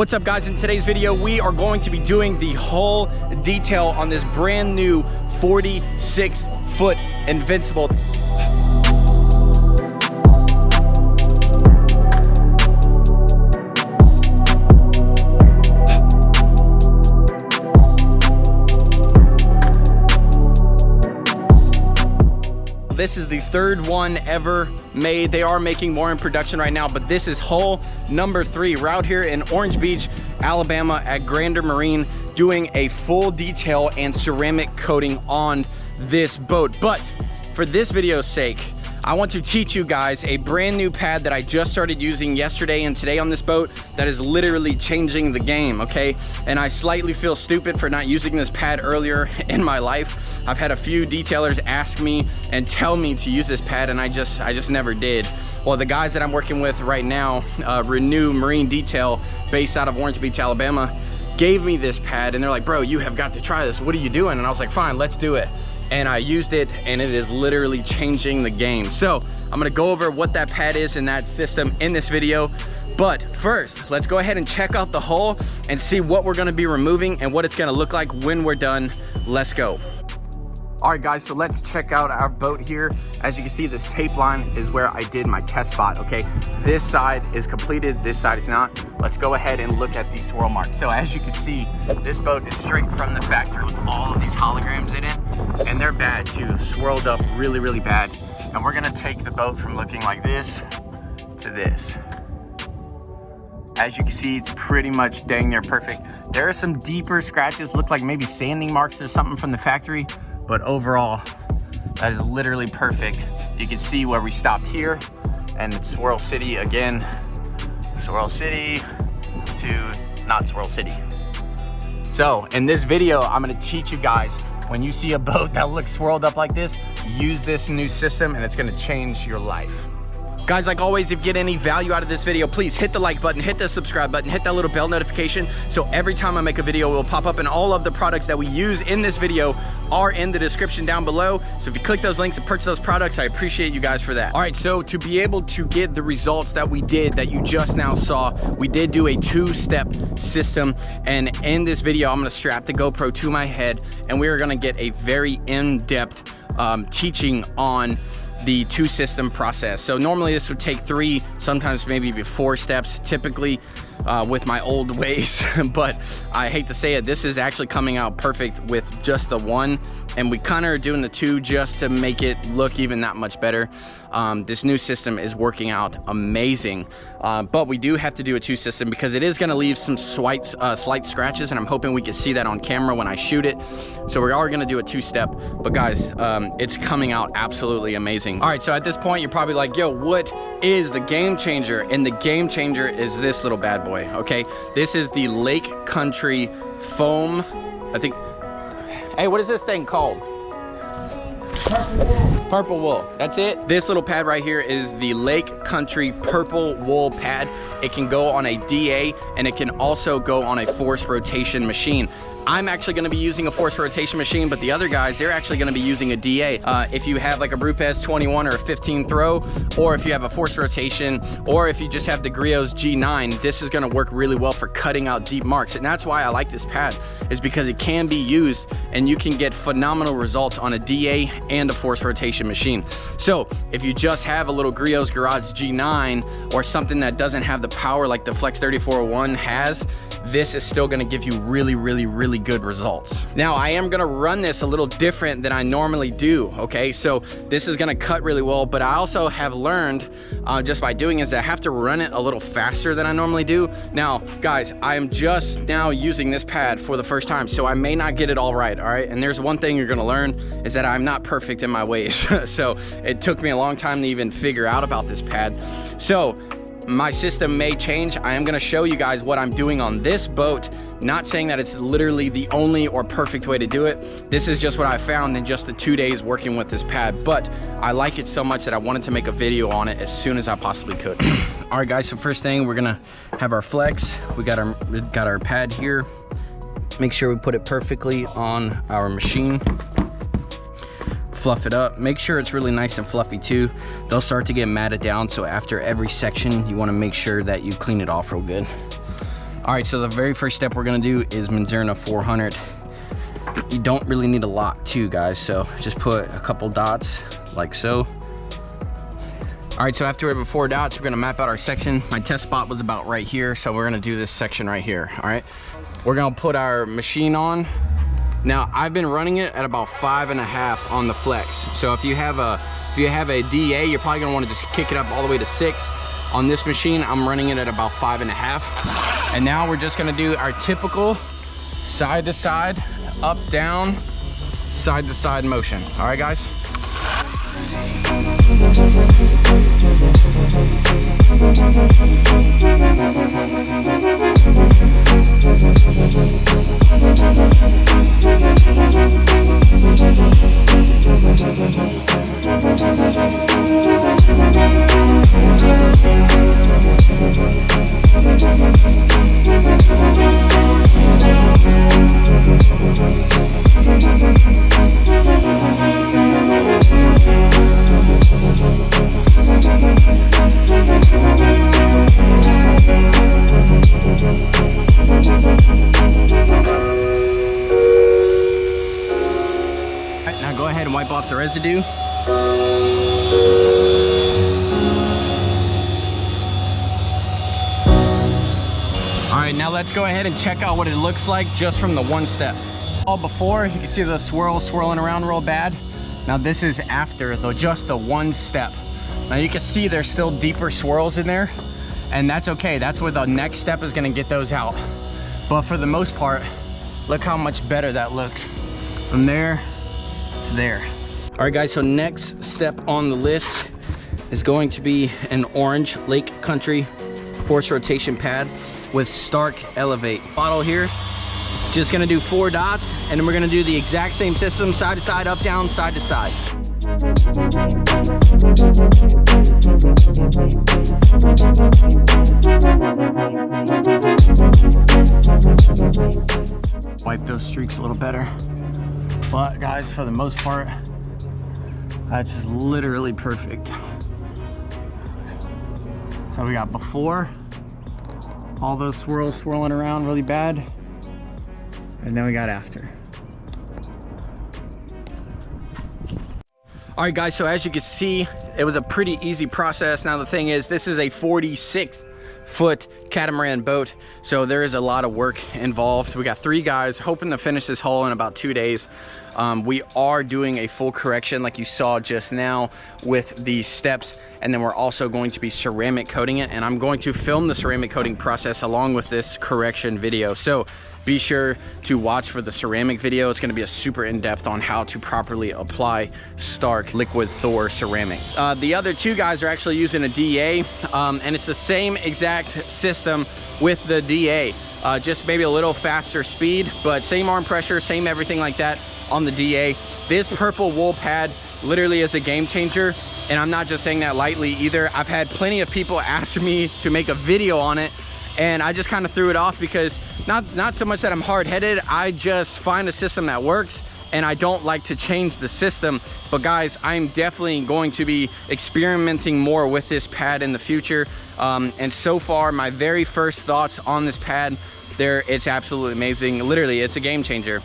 What's up guys, in today's video we are going to be doing the whole detail on this brand new 46-foot Invincible. This is the third one ever made. They are making more in production right now, but this is hull number 3. We're out here in Orange Beach, Alabama at Grander Marine doing a full detail and ceramic coating on this boat. But for this video's sake, I want to teach you guys a brand new pad that I just started using yesterday and today on this boat that is literally changing the game, okay? And I slightly feel stupid for not using this pad earlier in my life. I've had a few detailers ask me and tell me to use this pad and I just never did. Well, the guys that I'm working with right now, Renew Marine Detail, based out of Orange Beach, Alabama, gave me this pad and they're like, bro, you have got to try this. What are you doing? And I was like, fine, let's do it. And I used it and it is literally changing the game. So I'm gonna go over what that pad is in that system in this video. But first, let's go ahead and check out the hull and see what we're gonna be removing and what it's gonna look like when we're done. Let's go. All right guys, so let's check out our boat here. As you can see, this tape line is where I did my test spot, okay? This side is completed, this side is not. Let's go ahead and look at these swirl marks. So as you can see, this boat is straight from the factory with all of these holograms in it, and they're bad too, swirled up really, really bad. And we're gonna take the boat from looking like this to this. As you can see, it's pretty much dang near perfect. There are some deeper scratches, look like maybe sanding marks or something from the factory, but overall, that is literally perfect. You can see where we stopped here, and it's Swirl City again. Swirl City to not Swirl City. So in this video, I'm gonna teach you guys, when you see a boat that looks swirled up like this, use this new system and it's gonna change your life. Guys, like always, if you get any value out of this video, please hit the like button, hit the subscribe button, hit that little bell notification so every time I make a video, it will pop up, and all of the products that we use in this video are in the description down below. So if you click those links and purchase those products, I appreciate you guys for that. All right, so to be able to get the results that we did, that you just now saw, we did do a 2-step system. And in this video, I'm gonna strap the GoPro to my head and we are gonna get a very in-depth teaching on the 2-system process. So normally this would take 3, sometimes maybe 4 steps, typically with my old ways, but I hate to say it, this is actually coming out perfect with just the 1, and we kind of are doing the 2 just to make it look even that much better. This new system is working out amazing, but we do have to do a 2 system because it is going to leave some slight scratches, and I'm hoping we can see that on camera when I shoot it. So we are going to do a 2-step, but guys, it's coming out absolutely amazing. All right, so at this point you're probably like, yo, what is the game changer? And the game changer is this little bad boy, okay? This is the Lake Country foam, I think. Hey, what is this thing called? Purple wool. Purple wool, that's it. This little pad right here is the Lake Country purple wool pad. It can go on a DA and it can also go on a forced rotation machine. I'm actually gonna be using a forced rotation machine, but the other guys, they're actually gonna be using a DA. If you have like a Brupes 21 or a 15 throw, or if you have a forced rotation, or if you just have the Griot's G9, this is gonna work really well for cutting out deep marks. And that's why I like this pad, is because it can be used and you can get phenomenal results on a DA and a forced rotation machine. So if you just have a little Griot's Garage G9 or something that doesn't have the power like the Flex 3401 has, this is still gonna give you really, really, really good results. Now, I am gonna run this a little different than I normally do, okay? So this is gonna cut really well, but I also have learned just by doing is I have to run it a little faster than I normally do. Now, guys, I am just now using this pad for the first time, so I may not get it all right, all right? And there's one thing you're gonna learn is that I'm not perfect in my ways. So it took me a long time to even figure out about this pad. So my system may change. I am gonna show you guys what I'm doing on this boat. Not saying that it's literally the only or perfect way to do it. This is just what I found in just the 2 days working with this pad, but I like it so much that I wanted to make a video on it as soon as I possibly could. All right guys, so first thing, we're gonna have our flex. We got our pad here. Make sure we put it perfectly on our machine. Fluff it up. Make sure it's really nice and fluffy too. They'll start to get matted down, so after every section, you wanna make sure that you clean it off real good. All right, so the very first step we're gonna do is Manzurna 400. You don't really need a lot too, guys, so just put a couple dots like so. All right, so after we have 4 dots, we're gonna map out our section. My test spot was about right here, so we're gonna do this section right here, all right? We're gonna put our machine on. Now, I've been running it at about 5.5 on the flex. So if you have a DA, you're probably gonna wanna just kick it up all the way to 6. On this machine, I'm running it at about 5.5. And now we're just gonna do our typical side to side, up, down, side to side motion. All right, guys? Now go ahead and wipe off the residue. All right, now let's go ahead and check out what it looks like just from the 1 step. All before, you can see the swirl swirling around real bad. Now this is after just the 1 step. Now you can see there's still deeper swirls in there, and that's okay. That's where the next step is gonna get those out. But for the most part, look how much better that looks from there to there. All right, guys, so next step on the list is going to be an orange Lake Country force rotation pad with Stark Elevate. Bottle here, just gonna do 4 dots, and then we're gonna do the exact same system, side to side, up, down, side to side. Wipe those streaks a little better. But guys, for the most part, that's just literally perfect. So we got before, all those swirls swirling around really bad, and then we got after. All right, guys, so as you can see, it was a pretty easy process. Now the thing is, this is a 46-foot catamaran boat, so there is a lot of work involved. We got 3 guys hoping to finish this hull in about 2 days. We are doing a full correction like you saw just now with these steps, and then we're also going to be ceramic coating it, and I'm going to film the ceramic coating process along with this correction video. So be sure to watch for the ceramic video. It's going to be a super in-depth on how to properly apply Stark Liquid Thor ceramic. The other 2 guys are actually using a DA, and it's the same exact system with the DA, just maybe a little faster speed, but same arm pressure, same everything like that on the DA. This purple wool pad literally is a game changer, and I'm not just saying that lightly either. I've had plenty of people ask me to make a video on it, and I just kind of threw it off because not so much that I'm hard-headed, I just find a system that works and I don't like to change the system. But guys, I'm definitely going to be experimenting more with this pad in the future, and so far my very first thoughts on this pad, it's absolutely amazing. Literally, it's a game changer.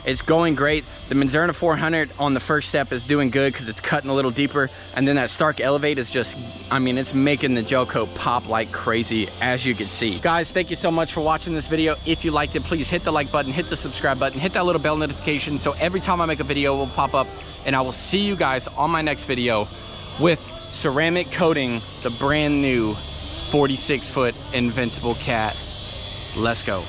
It's going great. The Manzurna 400 on the first step is doing good because it's cutting a little deeper. And then that Stark Elevate is just, I mean, it's making the gel coat pop like crazy, as you can see. Guys, thank you so much for watching this video. If you liked it, please hit the like button, hit the subscribe button, hit that little bell notification so every time I make a video it will pop up. And I will see you guys on my next video with ceramic coating the brand new 46-foot Invincible Cat. Let's go.